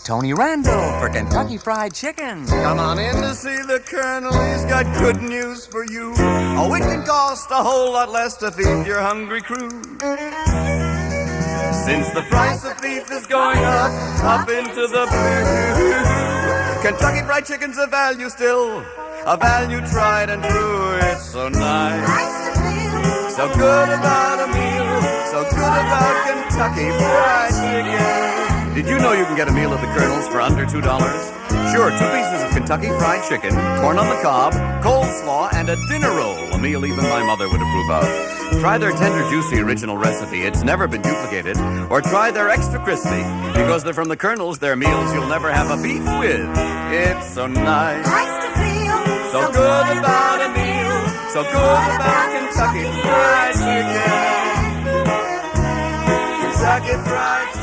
Tony Randall for Kentucky Fried Chicken. Come on in to see the Colonel, he's got good news for you. Oh, it can cost a whole lot less to feed your hungry crew. Since the price of beef is going up into the blue, Kentucky Fried Chicken's a value still, a value tried and true. It's so nice, so good about a meal, so good about Kentucky Fried Chicken. Did you know you can get a meal at the Colonel's for under $2? Sure, 2 pieces of Kentucky Fried Chicken, corn on the cob, coleslaw, and a dinner roll, a meal even my mother would approve of. Try their tender, juicy original recipe. It's never been duplicated. Or try their extra crispy. Because they're from the Colonel's, they're meals you'll never have a beef with. It's so nice. So good about a meal. So good about Kentucky Fried Chicken. Kentucky Fried Chicken.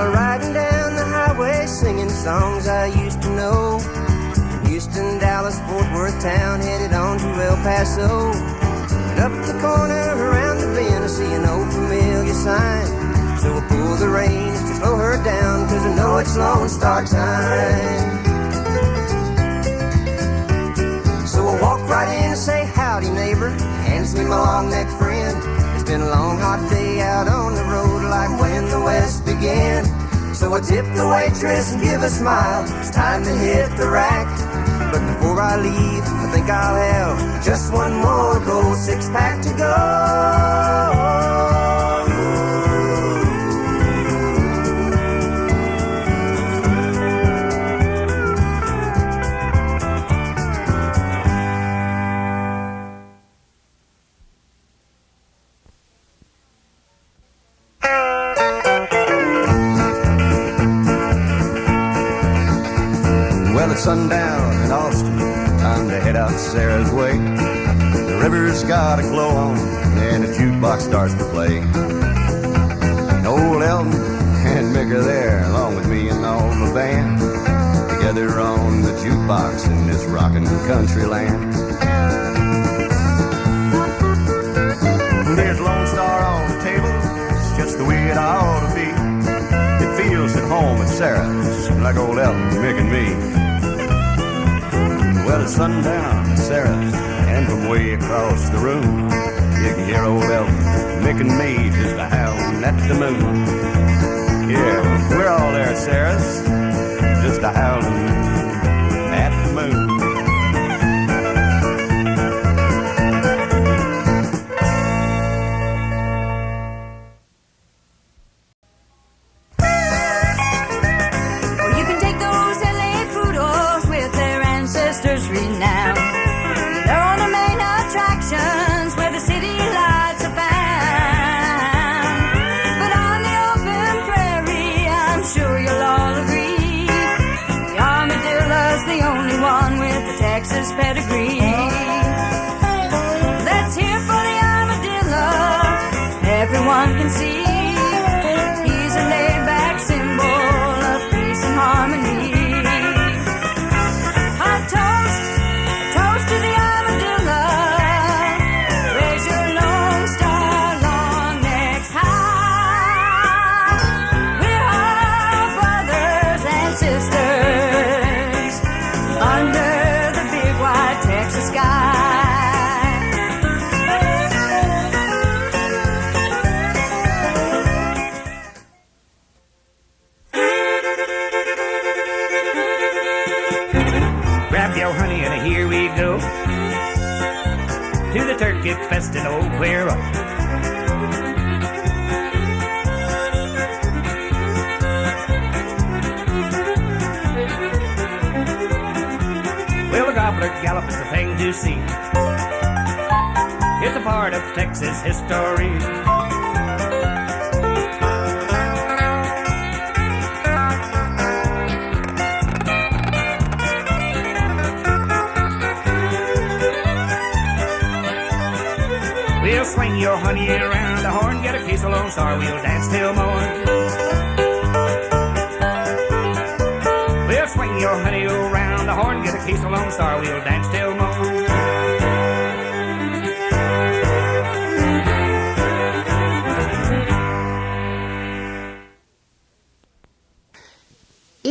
Riding down the highway singing songs I used to know. From Houston, Dallas, Fort Worth town, headed on to El Paso. And up the corner around the bend I see an old familiar sign. So I pull the reins to slow her down, cause I know it's Lone Star time. So I walk right in and say, howdy neighbor, hands me my long neck friend. It's been a long hot day out on the road, like when the West began. So I tip the waitress and give a smile, it's time to hit the rack. But before I leave, I think I'll have just one more gold 6-pack to go. It's sundown in Austin, time to head out Sarah's way. The river's got a glow on and the jukebox starts to play. And old Elton and Mick are there along with me and all the band, together on the jukebox in this rockin' country land. There's Lone Star on the table, it's just the way it ought to be. It feels at home at Sarah's, like old Elton, Mick and me. Well, it's sundown at Sarah's, and from way across the room, you can hear old Elton, Mick and me, just a howling at the moon. Yeah, we're all there at Sarah's, just a howling at the moon. Renowned. They're on the main attractions where the city lights are found. But on the open prairie, I'm sure you'll all agree, the armadillo's the only one with the Texas pedigree. Let's hear for the armadillo, everyone can see. He's a laid-back symbol of peace and harmony. To the Turkey Fest in Old Clear Rock. Well, the gobbler gallop is the thing to see. It's a part of Texas history. We'll swing your honey around the horn, get a piece of Lone Star, we'll dance till morn. We'll swing your honey around the horn, get a piece of Lone Star, we'll dance till morn.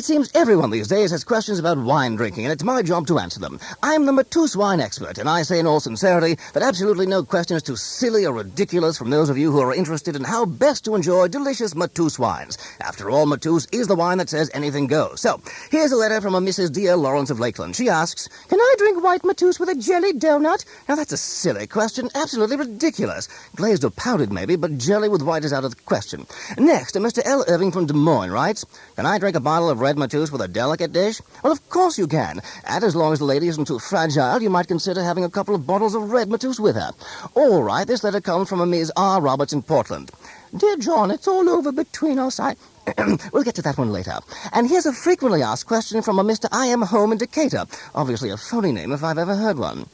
It seems everyone these days has questions about wine drinking, and it's my job to answer them. I'm the Matus wine expert, and I say in all sincerity that absolutely no question is too silly or ridiculous from those of you who are interested in how best to enjoy delicious Matus wines. After all, Matus is the wine that says anything goes. So, here's a letter from a Mrs. D.L. Lawrence of Lakeland. She asks, "Can I drink white Matus with a jelly donut?" Now, that's a silly question, absolutely ridiculous. Glazed or powdered, maybe, but jelly with white is out of the question. Next, Mr. L. Irving from Des Moines writes, "Can I drink a bottle of red Matus with a delicate dish?" Well, of course you can. And as long as the lady isn't too fragile, you might consider having a couple of bottles of red Matus with her. All right, this letter comes from a Ms. R. Roberts in Portland. "Dear John, it's all over between us. We'll get to that one later. And here's a frequently asked question from a Mr. I. M. Home in Decatur. Obviously a phony name if I've ever heard one.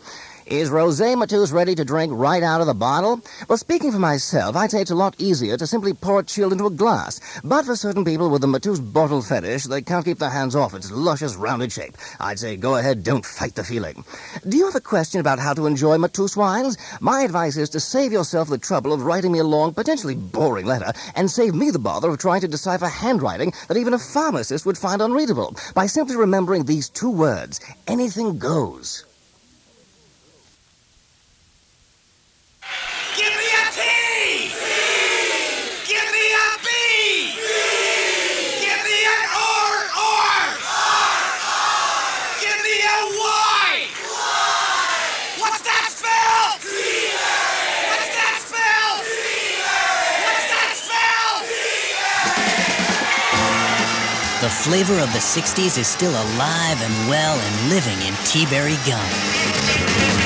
Is Rosé Matus ready to drink right out of the bottle? Well, speaking for myself, I'd say it's a lot easier to simply pour it chilled into a glass. But for certain people with the Matus bottle fetish, they can't keep their hands off its luscious, rounded shape. I'd say go ahead, don't fight the feeling. Do you have a question about how to enjoy Matus wines? My advice is to save yourself the trouble of writing me a long, potentially boring letter, and save me the bother of trying to decipher handwriting that even a pharmacist would find unreadable, by simply remembering these two words: anything goes. Give me a T! Give me a B! Give me an or! Give me a Y! What's that spelled? What's that spelled? What's that spelled? The flavor of the 60s is still alive and well and living in T-Berry Gum.